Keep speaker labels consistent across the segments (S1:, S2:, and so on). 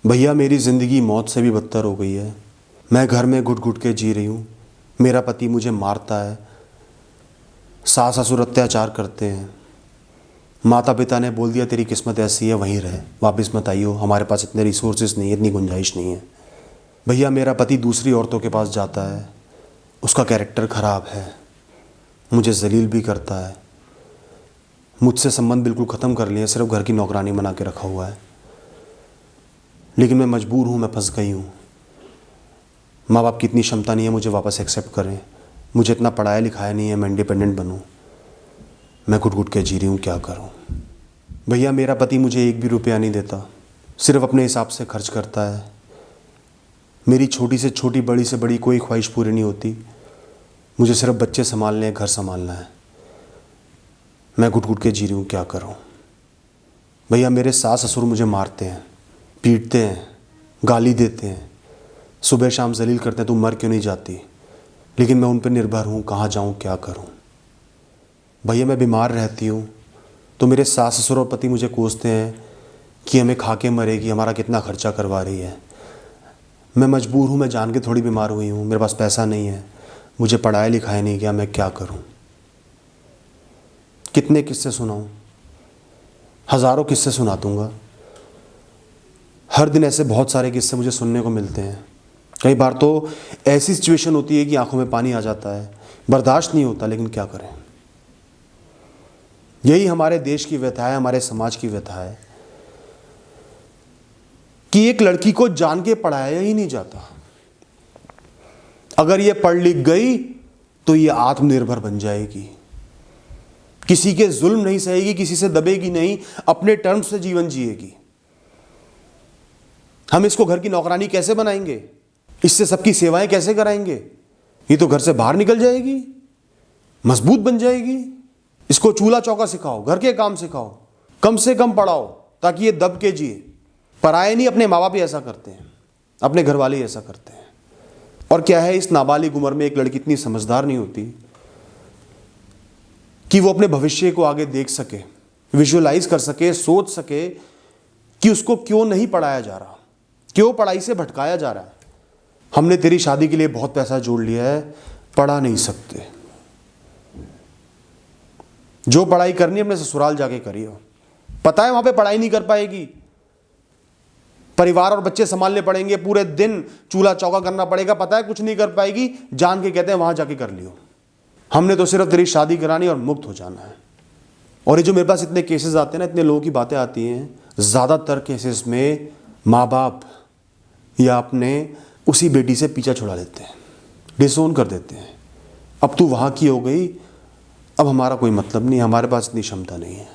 S1: भैया मेरी ज़िंदगी मौत से भी बदतर हो गई है। मैं घर में घुट घुट के जी रही हूँ। मेरा पति मुझे मारता है, सास ससुर अत्याचार करते हैं। माता पिता ने बोल दिया तेरी किस्मत ऐसी है, वहीं रहे, वापस मत आइयो, हमारे पास इतने रिसोर्सेज नहीं है, इतनी गुंजाइश नहीं है। भैया मेरा पति दूसरी औरतों के पास जाता है, उसका कैरेक्टर ख़राब है, मुझे जलील भी करता है। मुझसे संबंध बिल्कुल ख़त्म कर लिए, सिर्फ घर की नौकरानी बना के रखा हुआ है। लेकिन मैं मजबूर हूँ, मैं फंस गई हूँ। माँ बाप की इतनी क्षमता नहीं है मुझे वापस एक्सेप्ट करें। मुझे इतना पढ़ाया लिखाया नहीं है मैं इंडिपेंडेंट बनूँ। मैं घुट घुट के जी रही हूँ, क्या करूँ। भैया मेरा पति मुझे एक भी रुपया नहीं देता, सिर्फ अपने हिसाब से खर्च करता है। मेरी छोटी से छोटी, बड़ी से बड़ी कोई ख्वाहिश पूरी नहीं होती। मुझे सिर्फ बच्चे संभालने हैं, घर संभालना है। मैं घुट घुट के जी रही हूँ, क्या करूँ। भैया मेरे सास ससुर मुझे मारते हैं, पीटते हैं, गाली देते हैं, सुबह शाम जलील करते हैं, तू मर क्यों नहीं जाती। लेकिन मैं उन पर निर्भर हूँ, कहाँ जाऊँ, क्या करूँ। भैया मैं बीमार रहती हूँ तो मेरे सास ससुर और पति मुझे कोसते हैं कि हमें खा के मरेगी, हमारा कितना खर्चा करवा रही है। मैं मजबूर हूँ, मैं जान के थोड़ी बीमार हुई हूँ, मेरे पास पैसा नहीं है, मुझे पढ़ाया लिखाया नहीं गया, मैं क्या करूँ। कितने किस्से सुनाऊँ, हज़ारों किस्से सुना दूँगा। हर दिन ऐसे बहुत सारे किस्से मुझे सुनने को मिलते हैं। कई बार तो ऐसी सिचुएशन होती है कि आंखों में पानी आ जाता है, बर्दाश्त नहीं होता, लेकिन क्या करें। यही हमारे देश की व्यथा है, हमारे समाज की व्यथा है कि एक लड़की को जान के पढ़ाया ही नहीं जाता। अगर ये पढ़ लिख गई तो ये आत्मनिर्भर बन जाएगी, किसी के जुल्म नहीं सहेगी, किसी से दबेगी नहीं, अपने टर्म से जीवन जिएगी। हम इसको घर की नौकरानी कैसे बनाएंगे, इससे सबकी सेवाएं कैसे कराएंगे। ये तो घर से बाहर निकल जाएगी, मजबूत बन जाएगी। इसको चूल्हा चौका सिखाओ, घर के काम सिखाओ, कम से कम पढ़ाओ, ताकि ये दब के जिए। पराए नहीं, अपने माँ बाप ही ऐसा करते हैं, अपने घर वाले ही ऐसा करते हैं। और क्या है, इस नाबालिग उम्र में एक लड़की इतनी समझदार नहीं होती कि वो अपने भविष्य को आगे देख सके, विजुअलाइज कर सके, सोच सके कि उसको क्यों नहीं पढ़ाया जा रहा, क्यों पढ़ाई से भटकाया जा रहा है। हमने तेरी शादी के लिए बहुत पैसा जोड़ लिया है, पढ़ा नहीं सकते। जो पढ़ाई करनी है अपने ससुराल जाके करियो। पता है वहां पे पढ़ाई नहीं कर पाएगी, परिवार और बच्चे संभालने पड़ेंगे, पूरे दिन चूल्हा चौका करना पड़ेगा, पता है कुछ नहीं कर पाएगी। जान के कहते हैं वहां जाके कर लियो। हमने तो सिर्फ तेरी शादी करानी और मुक्त हो जाना है। और ये जो मेरे पास इतने केसेस आते हैं ना, इतने लोगों की बातें आती हैं, ज़्यादातर केसेस में माँ बाप या अपने उसी बेटी से पीछा छुड़ा लेते हैं, डिसोन कर देते हैं। अब तू वहाँ की हो गई, अब हमारा कोई मतलब नहीं, हमारे पास इतनी क्षमता नहीं है।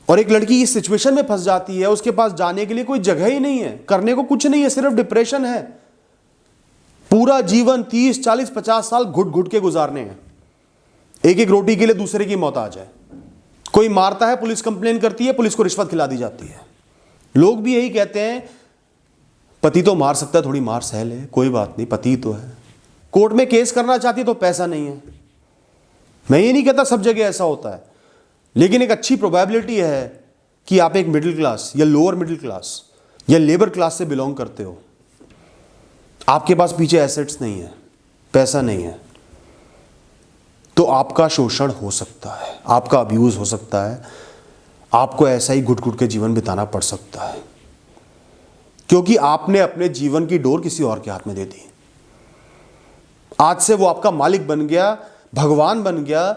S1: और एक लड़की इस सिचुएशन में फंस जाती है, उसके पास जाने के लिए कोई जगह ही नहीं है, करने को कुछ नहीं है, सिर्फ डिप्रेशन है। पूरा जीवन 30, 40, 50 साल घुट घुट के गुजारने हैं, एक एक रोटी के लिए दूसरे की मौत आ जाए। कोई मारता है, पुलिस कंप्लेन करती है, पुलिस को रिश्वत खिला दी जाती है। लोग भी यही कहते हैं, पति तो मार सकता है, थोड़ी मार सह ले, कोई बात नहीं, पति तो है। कोर्ट में केस करना चाहती है तो पैसा नहीं है। मैं ये नहीं कहता सब जगह ऐसा होता है, लेकिन एक अच्छी प्रोबेबिलिटी है कि आप एक मिडिल क्लास या लोअर मिडिल क्लास या लेबर क्लास से बिलोंग करते हो, आपके पास पीछे एसेट्स नहीं है, पैसा नहीं है, तो आपका शोषण हो सकता है, आपका अब्यूज हो सकता है, आपको ऐसा ही घुट घुट के जीवन बिताना पड़ सकता है, क्योंकि आपने अपने जीवन की डोर किसी और के हाथ में दे दी। आज से वो आपका मालिक बन गया, भगवान बन गया,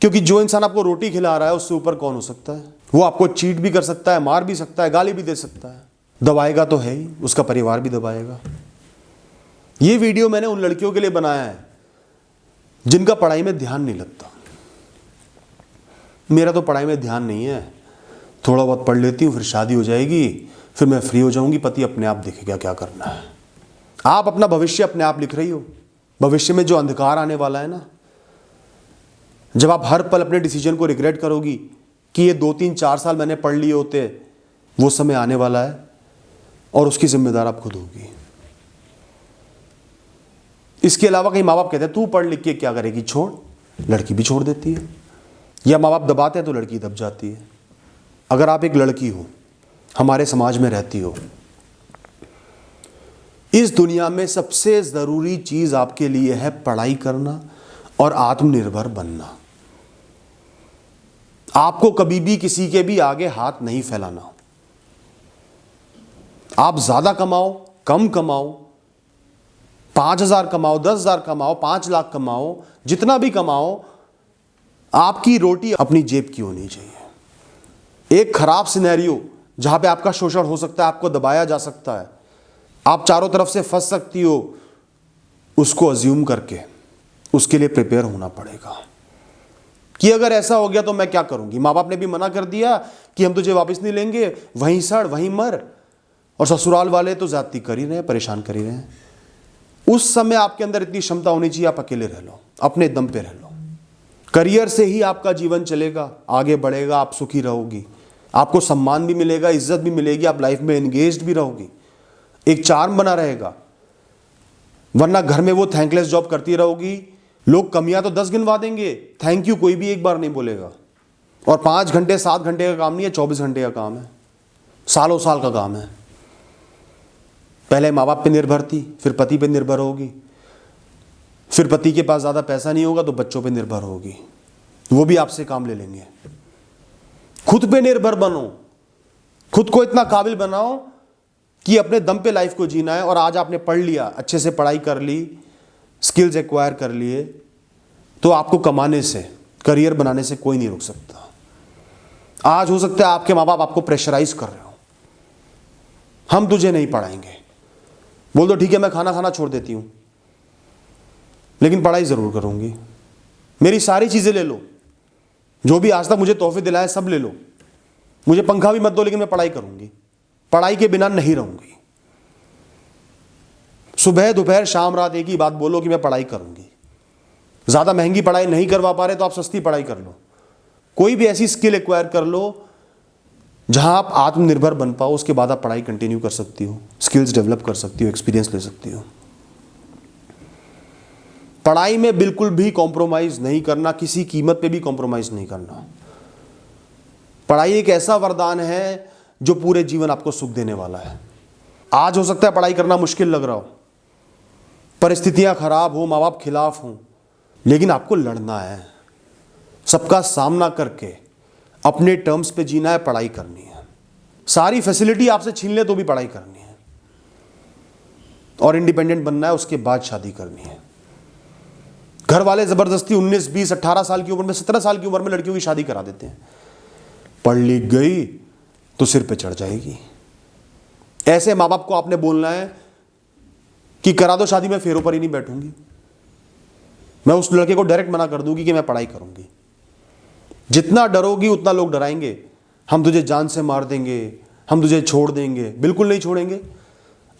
S1: क्योंकि जो इंसान आपको रोटी खिला रहा है उससे ऊपर कौन हो सकता है। वो आपको चीट भी कर सकता है, मार भी सकता है, गाली भी दे सकता है, दबाएगा तो है ही, उसका परिवार भी दबाएगा। ये वीडियो मैंने उन लड़कियों के लिए बनाया है जिनका पढ़ाई में ध्यान नहीं लगता। मेरा तो पढ़ाई में ध्यान नहीं है, थोड़ा बहुत पढ़ लेती हूँ, फिर शादी हो जाएगी, फिर मैं फ्री हो जाऊंगी, पति अपने आप देखेगा क्या करना है। आप अपना भविष्य अपने आप लिख रही हो। भविष्य में जो अंधकार आने वाला है ना, जब आप हर पल अपने डिसीजन को रिग्रेट करोगी कि ये 2, 3, 4 साल मैंने पढ़ लिए होते, वो समय आने वाला है और उसकी जिम्मेदार आप खुद होगी। इसके अलावा कई माँ बाप कहते हैं तू पढ़ लिख के क्या करेगी, छोड़, लड़की भी छोड़ देती है, या माँ बाप दबाते हैं तो लड़की दब जाती है। अगर आप एक लड़की हो हमारे समाज में रहती हो। इस दुनिया में सबसे ज़रूरी चीज़ आपके लिए है पढ़ाई करना और आत्मनिर्भर बनना। आपको कभी भी किसी के भी आगे हाथ नहीं फैलाना। आप ज़्यादा कमाओ, कम कमाओ, 5,000 कमाओ, 10,000 कमाओ, 5 लाख कमाओ, जितना भी कमाओ, आपकी रोटी अपनी जेब की होनी चाहिए। एक खराब सिनेरियो जहां पे आपका शोषण हो सकता है, आपको दबाया जा सकता है, आप चारों तरफ से फंस सकती हो, उसको अज्यूम करके उसके लिए प्रिपेयर होना पड़ेगा कि अगर ऐसा हो गया तो मैं क्या करूंगी। माँ बाप ने भी मना कर दिया कि हम तुझे वापस नहीं लेंगे, वहीं सड़ वहीं मर, और ससुराल वाले तो ज्यादती कर ही रहे हैं, परेशान कर ही रहे हैं। उस समय आपके अंदर इतनी क्षमता होनी चाहिए, आप अकेले रह लो, अपने दम पे रह लो। करियर से ही आपका जीवन चलेगा, आगे बढ़ेगा, आप सुखी रहोगी, आपको सम्मान भी मिलेगा, इज्जत भी मिलेगी, आप लाइफ में एंगेज्ड भी रहोगी, एक चार्म बना रहेगा। वरना घर में वो थैंकलेस जॉब करती रहोगी, लोग कमियां तो 10 गिनवा देंगे, थैंक यू कोई भी एक बार नहीं बोलेगा। और 5 घंटे 7 घंटे का काम नहीं है, 24 घंटे का काम है, सालों साल का काम है। पहले माँ बाप पे निर्भर थी, फिर पति पे निर्भर होगी, फिर पति के पास ज़्यादा पैसा नहीं होगा तो बच्चों पे निर्भर होगी, वो भी आपसे काम ले लेंगे। खुद पे निर्भर बनो, खुद को इतना काबिल बनाओ कि अपने दम पे लाइफ को जीना है। और आज आपने पढ़ लिया, अच्छे से पढ़ाई कर ली, स्किल्स एक्वायर कर लिए, तो आपको कमाने से, करियर बनाने से कोई नहीं रोक सकता। आज हो सकता है आपके माँ बाप आपको प्रेशराइज कर रहे हो, हम तुझे नहीं पढ़ाएंगे, बोल दो ठीक है मैं खाना खाना छोड़ देती हूं, लेकिन पढ़ाई जरूर करूंगी, मेरी सारी चीजें ले लो, जो भी आज तक मुझे तोहफे दिलाए सब ले लो, मुझे पंखा भी मत दो, लेकिन मैं पढ़ाई करूंगी, पढ़ाई के बिना नहीं रहूंगी। सुबह दोपहर शाम रात एक ही बात बोलो कि मैं पढ़ाई करूंगी। ज्यादा महंगी पढ़ाई नहीं करवा पा रहे तो आप सस्ती पढ़ाई कर लो, कोई भी ऐसी स्किल एक्वायर कर लो जहां आप आत्मनिर्भर बन पाओ, उसके बाद आप पढ़ाई कंटिन्यू कर सकती हो, स्किल्स डेवलप कर सकती हो, एक्सपीरियंस ले सकती हो। पढ़ाई में बिल्कुल भी कॉम्प्रोमाइज नहीं करना, किसी कीमत पे भी कॉम्प्रोमाइज नहीं करना। पढ़ाई एक ऐसा वरदान है जो पूरे जीवन आपको सुख देने वाला है। आज हो सकता है पढ़ाई करना मुश्किल लग रहा हो, परिस्थितियां खराब हो, माँ बाप खिलाफ हो, लेकिन आपको लड़ना है, सबका सामना करके अपने टर्म्स पे जीना है, पढ़ाई करनी है। सारी फैसिलिटी आपसे छीन ले तो भी पढ़ाई करनी है, और इंडिपेंडेंट बनना है, उसके बाद शादी करनी है। घर वाले जबरदस्ती 19, 20, 18 साल की उम्र में, 17 साल की उम्र में लड़कियों की शादी करा देते हैं। पढ़ लिख गई तो सिर पे चढ़ जाएगी। ऐसे माँ बाप को आपने बोलना है कि करा दो शादी, मैं फेरों पर ही नहीं बैठूंगी, मैं उस लड़के को डायरेक्ट मना कर दूंगी कि मैं पढ़ाई करूंगी। जितना डरोगी उतना लोग डराएंगे, हम तुझे जान से मार देंगे, हम तुझे छोड़ देंगे। बिल्कुल नहीं छोड़ेंगे,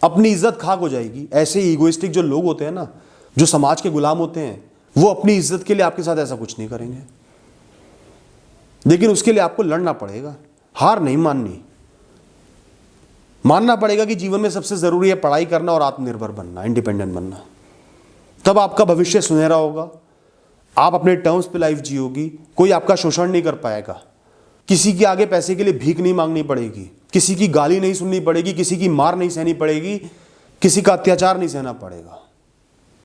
S1: अपनी इज्जत खाक हो जाएगी। ऐसे ईगोइस्टिक जो लोग होते हैं ना, जो समाज के गुलाम होते हैं, वो अपनी इज्जत के लिए आपके साथ ऐसा कुछ नहीं करेंगे, लेकिन उसके लिए आपको लड़ना पड़ेगा, हार नहीं माननी। मानना पड़ेगा कि जीवन में सबसे जरूरी है पढ़ाई करना और आत्मनिर्भर बनना, इंडिपेंडेंट बनना। तब आपका भविष्य सुनहरा होगा, आप अपने टर्म्स पे लाइफ जियोगी, कोई आपका शोषण नहीं कर पाएगा, किसी के आगे पैसे के लिए भीख नहीं मांगनी पड़ेगी, किसी की गाली नहीं सुननी पड़ेगी, किसी की मार नहीं सहनी पड़ेगी, किसी का अत्याचार नहीं सहना पड़ेगा।